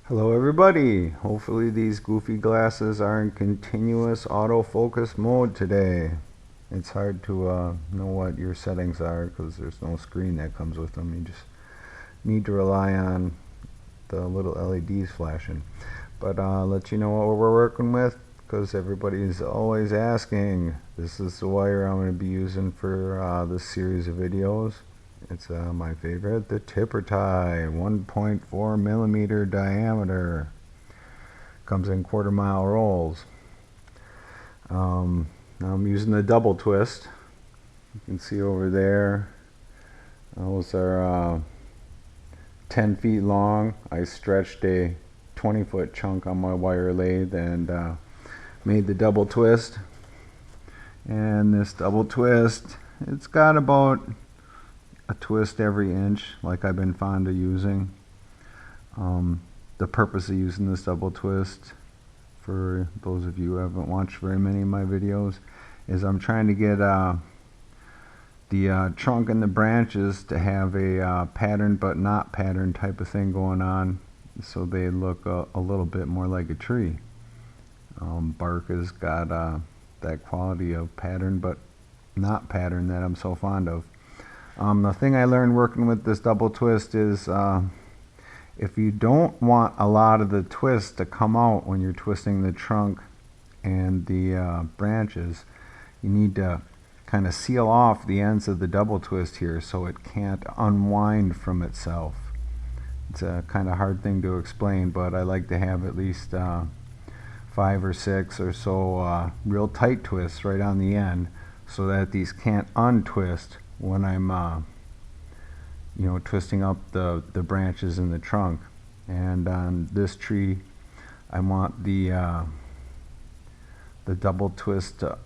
Hello everybody! Hopefully these goofy glasses are in continuous autofocus mode today. It's hard to know what your settings are because there's no screen that comes with them. You just need to rely on the little LEDs flashing. But let you know what we're working with because everybody's always asking. This is the wire I'm going to be using for this series of videos. It's my favorite, the tipper tie, 1.4 millimeter diameter. Comes in quarter-mile rolls. Now I'm using the double twist. You can see over there, those are 10 feet long. I stretched a 20-foot chunk on my wire lathe and made the double twist. And this double twist, it's got about a twist every inch, like I've been fond of using. The purpose of using this double twist, for those of you who haven't watched very many of my videos, is I'm trying to get the trunk and the branches to have a pattern but not pattern type of thing going on, so they look a little bit more like a tree. Bark has got that quality of pattern but not pattern that I'm so fond of. The thing I learned working with this double twist is if you don't want a lot of the twist to come out when you're twisting the trunk and the branches, you need to kind of seal off the ends of the double twist here so it can't unwind from itself. It's a kind of hard thing to explain, but I like to have at least 5 or 6 or so real tight twists right on the end so that these can't untwist when I'm twisting up the branches in the trunk. And on this tree I want the double twist to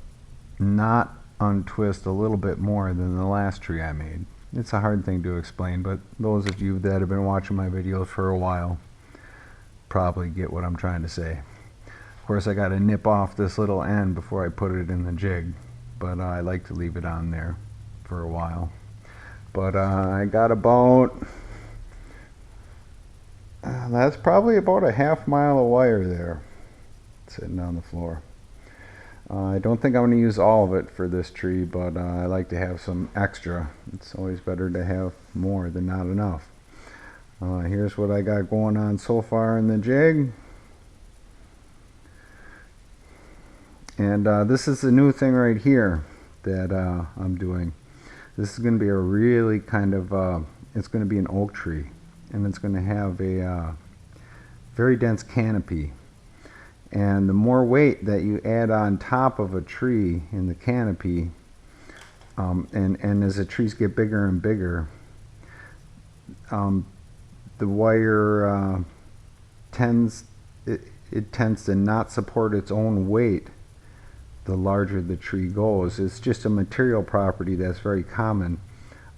not untwist a little bit more than the last tree I made. It's a hard thing to explain, but those of you that have been watching my videos for a while probably get what I'm trying to say. Of course, I got to nip off this little end before I put it in the jig, but I like to leave it on there for a while. But I got about that's probably about a half mile of wire there sitting on the floor. I don't think I'm going to use all of it for this tree, but I like to have some extra. It's always better to have more than not enough. Here's what I got going on so far in the jig. And this is the new thing right here that I'm doing. This is going to be a really kind of, it's going to be an oak tree, and it's going to have a very dense canopy. And the more weight that you add on top of a tree in the canopy, and as the trees get bigger and bigger, the wire tends to not support its own weight the larger the tree goes. It's just a material property that's very common.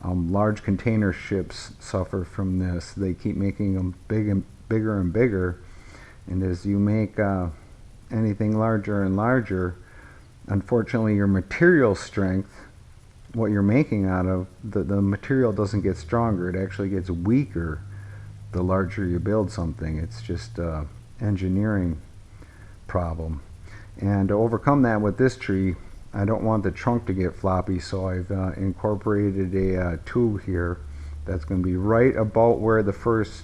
Large container ships suffer from this. They keep making them bigger and bigger, and as you make anything larger and larger, unfortunately your material strength, what you're making out of, the material doesn't get stronger. It actually gets weaker the larger you build something. It's just an engineering problem. And to overcome that with this tree, I don't want the trunk to get floppy, so I've incorporated a tube here that's going to be right about where the first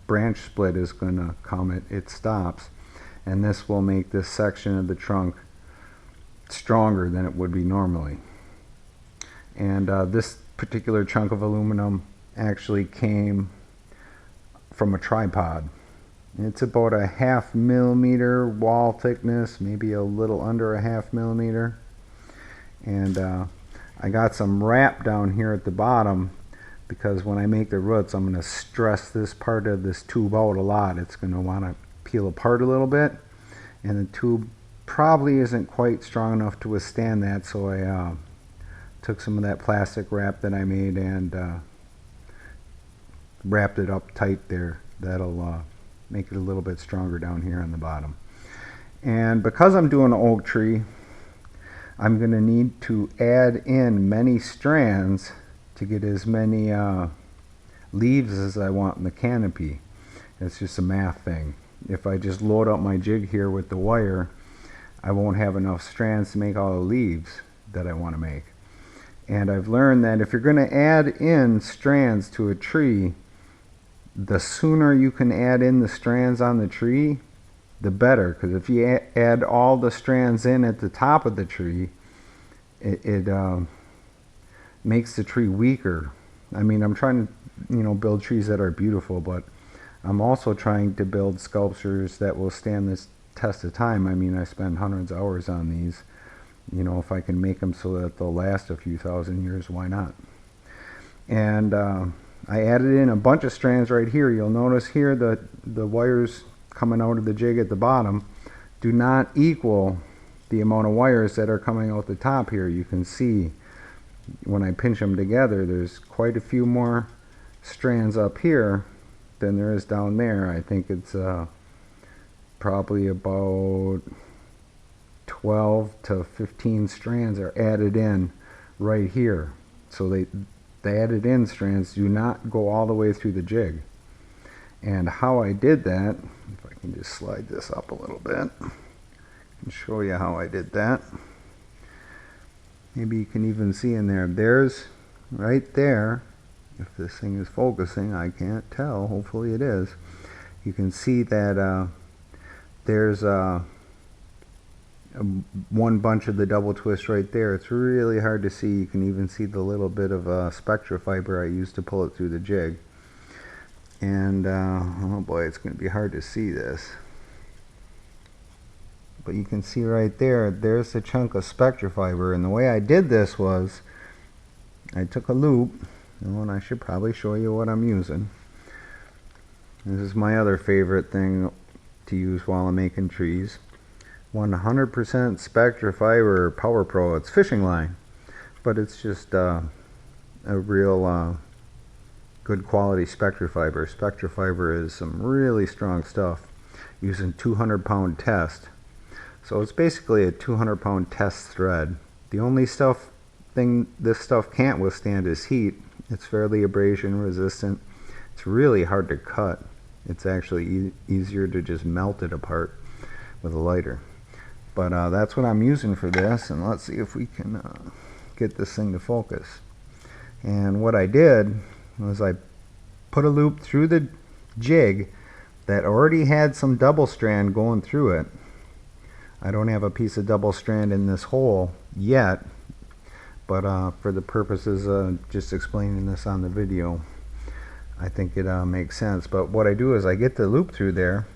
branch split is going to come. It stops, and this will make this section of the trunk stronger than it would be normally. And this particular chunk of aluminum actually came from a tripod. It's about a 1/2 millimeter wall thickness, maybe a little under a 1/2 millimeter. And I got some wrap down here at the bottom because when I make the roots, I'm going to stress this part of this tube out a lot. It's going to want to peel apart a little bit, and the tube probably isn't quite strong enough to withstand that, so I took some of that plastic wrap that I made and wrapped it up tight there. That'll make it a little bit stronger down here on the bottom. And because I'm doing an oak tree, I'm going to need to add in many strands to get as many leaves as I want in the canopy. It's just a math thing. If I just load up my jig here with the wire, I won't have enough strands to make all the leaves that I want to make. And I've learned that if you're going to add in strands to a tree, the sooner you can add in the strands on the tree, the better. Because if you add all the strands in at the top of the tree, it makes the tree weaker. I mean, I'm trying to, build trees that are beautiful, but I'm also trying to build sculptures that will stand this test of time. I mean, I spend hundreds of hours on these. If I can make them so that they'll last a few thousand years, why not? And I added in a bunch of strands right here. You'll notice here that the wires coming out of the jig at the bottom do not equal the amount of wires that are coming out the top here. You can see when I pinch them together, there's quite a few more strands up here than there is down there. I think it's probably about 12 to 15 strands are added in right here. So the added in strands do not go all the way through the jig. And how I did that, if I can just slide this up a little bit and show you how I did that. Maybe you can even see in there, there's right there, if this thing is focusing, I can't tell, hopefully it is. You can see that there's one bunch of the double twist right there. It's really hard to see. You can even see the little bit of spectra fiber I used to pull it through the jig. And oh boy, it's going to be hard to see this. But you can see right there, there's a chunk of spectra fiber. And the way I did this was, I took a loop, and I should probably show you what I'm using. This is my other favorite thing to use while I'm making trees. 100% Spectra Fiber Power Pro. It's fishing line, but it's just a real good quality Spectra Fiber. Spectra Fiber is some really strong stuff, using 200-pound test. So it's basically a 200-pound test thread. The only thing this stuff can't withstand is heat. It's fairly abrasion resistant. It's really hard to cut. It's actually easier to just melt it apart with a lighter. But that's what I'm using for this, and let's see if we can get this thing to focus. And what I did was I put a loop through the jig that already had some double strand going through it. I don't have a piece of double strand in this hole yet, but for the purposes of just explaining this on the video, I think it makes sense. But what I do is I get the loop through there,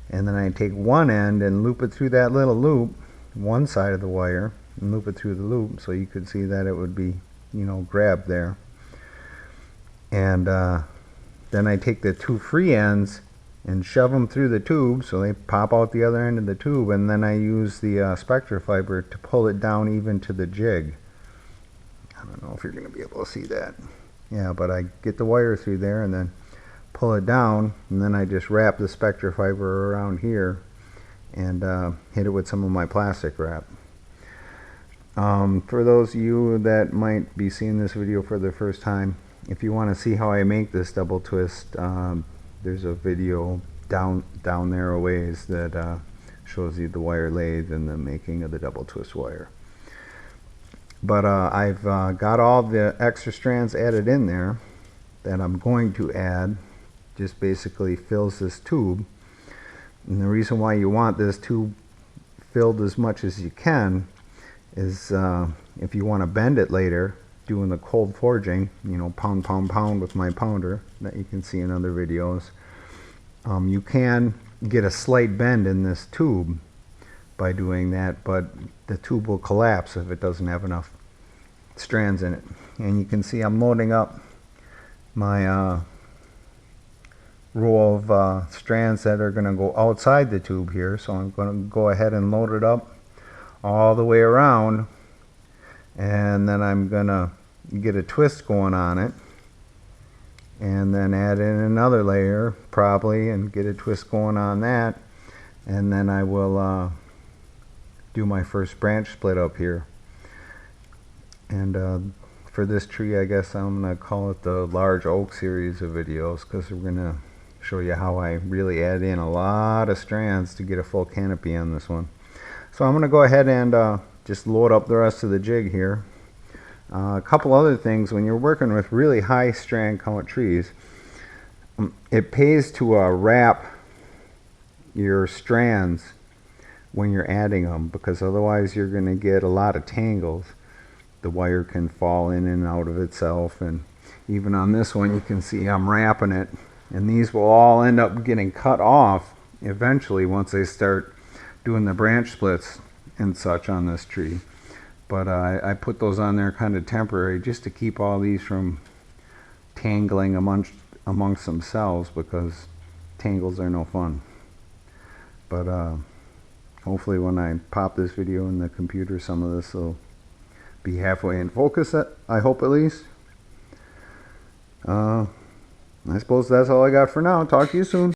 and then I take one end and loop it through that little loop, one side of the wire, and loop it through the loop, so you could see that it would be, grabbed there. And then I take the two free ends and shove them through the tube so they pop out the other end of the tube, and then I use the Spectra Fiber to pull it down even to the jig. I don't know if you're going to be able to see that. Yeah, but I get the wire through there and then pull it down, and then I just wrap the Spectra Fiber around here and hit it with some of my plastic wrap. For those of you that might be seeing this video for the first time, if you want to see how I make this double twist, there's a video down there a ways that shows you the wire lathe and the making of the double twist wire. But I've got all the extra strands added in there that I'm going to add. Just basically fills this tube, and the reason why you want this tube filled as much as you can is if you want to bend it later doing the cold forging, pound with my pounder that you can see in other videos, you can get a slight bend in this tube by doing that, but the tube will collapse if it doesn't have enough strands in it. And you can see I'm loading up my row of strands that are going to go outside the tube here, so I'm going to go ahead and load it up all the way around, and then I'm going to get a twist going on it, and then add in another layer probably and get a twist going on that, and then I will do my first branch split up here. And for this tree, I guess I'm going to call it the large oak series of videos, because we're going to show you how I really add in a lot of strands to get a full canopy on this one. So I'm going to go ahead and just load up the rest of the jig here. A couple other things: when you're working with really high strand count trees, it pays to wrap your strands when you're adding them, because otherwise you're going to get a lot of tangles. The wire can fall in and out of itself, and even on this one you can see I'm wrapping it, and these will all end up getting cut off eventually once they start doing the branch splits and such on this tree. But I put those on there kind of temporary just to keep all these from tangling amongst themselves, because tangles are no fun. But hopefully when I pop this video in the computer, some of this will be halfway in focus, I hope at least. I suppose that's all I got for now. Talk to you soon.